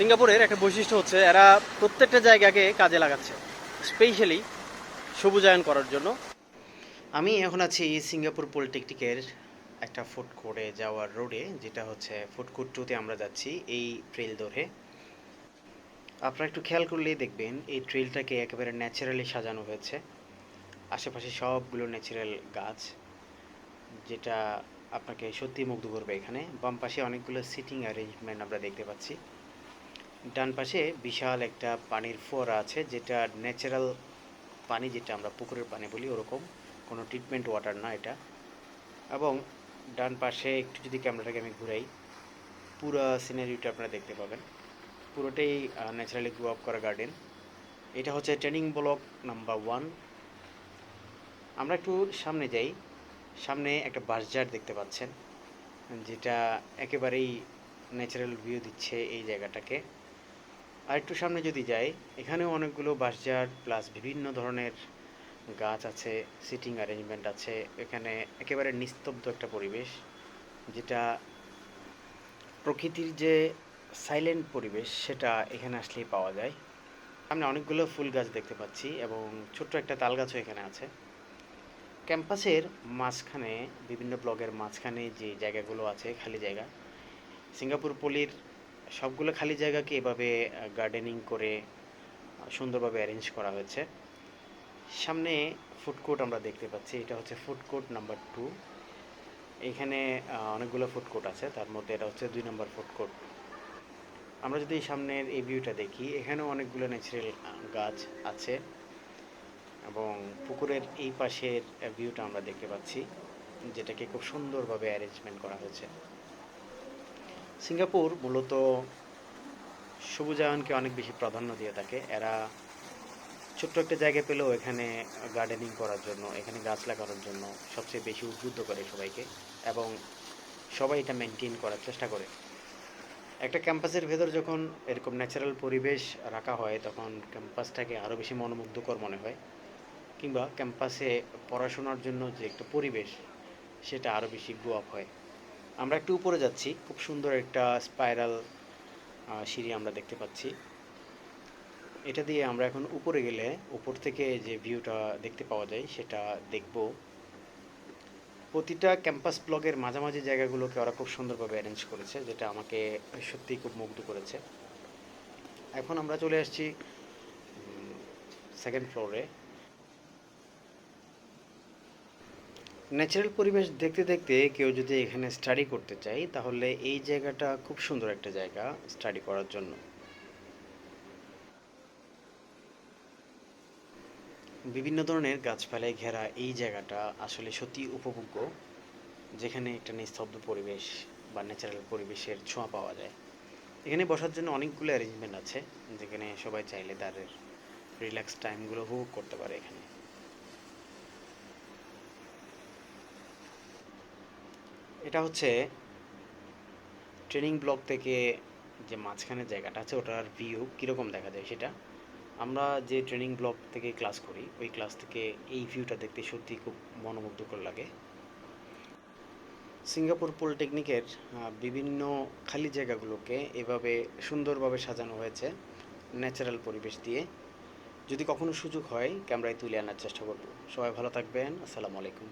সিঙ্গাপুরের একটা বৈশিষ্ট্য হচ্ছে এরা প্রত্যেকটা জায়গাকে কাজে লাগাচ্ছে, স্পেশালি সবুজায়ন করার জন্য। আমি এখন আছি সিঙ্গাপুর পলিটেকনিকের একটা ফুড কোর্টে যাওয়ার রোডে, যেটা হচ্ছে ফুড কোর্ট 2-তে আমরা যাচ্ছি এই ট্রেল ধরে। আপনারা একটু খেয়াল করলেই দেখবেন এই ট্রেলটাকে একেবারে ন্যাচারালি সাজানো হয়েছে। আশেপাশে সবগুলো ন্যাচারাল গাছ, যেটা আপনাকে সত্যি মুগ্ধ করবে। এখানে বাম পাশে অনেকগুলো সিটিং অ্যারেঞ্জমেন্ট আমরা দেখতে পাচ্ছি। ডান পাশে বিশাল একটা পানির ফোয়ারা আছে, যেটা ন্যাচারাল পানি, যেটা আমরা পুকুরের পানি বলি ওরকম, কোনো ট্রিটমেন্ট ওয়াটার না এটা। এবং ডান পাশে একটু যদি ক্যামেরাটাকে আমি ঘুরাই, পুরো সিনারিটা আপনারা দেখতে পাবেন। পুরোটাই ন্যাচারালি গ্রো আপ করা গার্ডেন। এটা হচ্ছে ট্রেনিং ব্লক নাম্বার 1। আমরা একটু সামনে যাই। সামনে একটা বাঁশঝাড় দেখতে পাচ্ছেন, যেটা একেবারেই ন্যাচারাল ভিউ দিচ্ছে এই জায়গাটাকে। আর একটু সামনে যদি যাই, এখানেও অনেকগুলো বাঁশঝাড় প্লাস বিভিন্ন ধরনের গাছ আছে, সিটিং অ্যারেঞ্জমেন্ট আছে। এখানে একেবারে নিস্তব্ধ একটা পরিবেশ, যেটা প্রকৃতির যে সাইলেন্ট পরিবেশ সেটা এখানে আসলেই পাওয়া যায়। সামনে অনেকগুলো ফুল গাছ দেখতে পাচ্ছি এবং ছোট্ট একটা তাল গাছও এখানে আছে। ক্যাম্পাসের মাঝখানে, বিভিন্ন ব্লকের মাঝখানে যে জায়গাগুলো আছে খালি জায়গা, সিঙ্গাপুর পলির সবগুলো খালি জায়গাকে এভাবে গার্ডেনিং করে সুন্দরভাবে অ্যারেঞ্জ করা হয়েছে। সামনে ফুড কোর্ট আমরা দেখতে পাচ্ছি, এটা হচ্ছে ফুড কোর্ট নাম্বার 2। এখানে অনেকগুলো ফুড কোর্ট আছে, তার মধ্যে এটা হচ্ছে 2 নম্বর ফুড কোর্ট। আমরা যদি সামনের এই ভিউটা দেখি, এখানেও অনেকগুলো ন্যাচারাল গাছ আছে এবং পুকুরের এই পাশের ভিউটা আমরা দেখতে পাচ্ছি, যেটাকে খুব সুন্দরভাবে অ্যারেঞ্জমেন্ট করা হয়েছে। সিঙ্গাপুর মূলত সবুজায়নকে অনেক বেশি প্রাধান্য দিয়ে থাকে। এরা ছোট্ট একটা জায়গা পেলেও এখানে গার্ডেনিং করার জন্য, এখানে গাছ লাগানোর জন্য সবচেয়ে বেশি উদ্বুদ্ধ করে সবাইকে, এবং সবাই এটা মেনটেন করার চেষ্টা করে। একটা ক্যাম্পাসের ভেতর যখন এরকম ন্যাচারাল পরিবেশ রাখা হয়, তখন ক্যাম্পাসটাকে আরও বেশি মনোমুগ্ধকর মনে হয়, কিংবা ক্যাম্পাসে পড়াশোনার জন্য যে একটা পরিবেশ, সেটা আরও বেশি গ্রো আপ হয়। আমরা একটু উপরে যাচ্ছি, খুব সুন্দর একটা স্পাইরাল সিঁড়ি আমরা দেখতে পাচ্ছি। এটা দিয়ে আমরা এখন উপরে গেলে উপর থেকে যে ভিউটা দেখতে পাওয়া যায় সেটা দেখব। প্রতিটা ক্যাম্পাস ব্লকের মাঝামাঝি জায়গাগুলোকে ওরা খুব সুন্দরভাবে অ্যারেঞ্জ করেছে, যেটা আমাকে সত্যিই খুব মুগ্ধ করেছে। এখন আমরা চলে আসছি সেকেন্ড ফ্লোরে। ন্যাচারাল পরিবেশ দেখতে দেখতে কেউ যদি এখানে স্টাডি করতে চায়, তাহলে এই জায়গাটা খুব সুন্দর একটা জায়গা স্টাডি করার জন্য। বিভিন্ন ধরনের গাছপালায় ঘেরা এই জায়গাটা আসলে সত্যি উপভোগ্য, যেখানে একটা নিস্তব্ধ পরিবেশ বা ন্যাচারাল পরিবেশের ছোঁয়া পাওয়া যায়। এখানে বসার জন্য অনেকগুলো অ্যারেঞ্জমেন্ট আছে, যেখানে সবাই চাইলে তাদের রিল্যাক্স টাইমগুলো উপভোগ করতে পারে এখানে। এটা হচ্ছে ট্রেনিং ব্লক থেকে যে মাঝখানে জায়গাটা আছে, ওটার ভিউ কীরকম দেখা যায় সেটা। আমরা যে ট্রেনিং ব্লক থেকে ক্লাস করি, ওই ক্লাস থেকে এই ভিউটা দেখতে সত্যি খুব মনোমুগ্ধকর লাগে। সিঙ্গাপুর পলিটেকনিকের বিভিন্ন খালি জায়গাগুলোকে এভাবে সুন্দরভাবে সাজানো হয়েছে ন্যাচারাল পরিবেশ দিয়ে। যদি কখনো সুযোগ হয়, ক্যামেরায় তুলে আনার চেষ্টা করব। সবাই ভালো থাকবেন। আসসালামু আলাইকুম।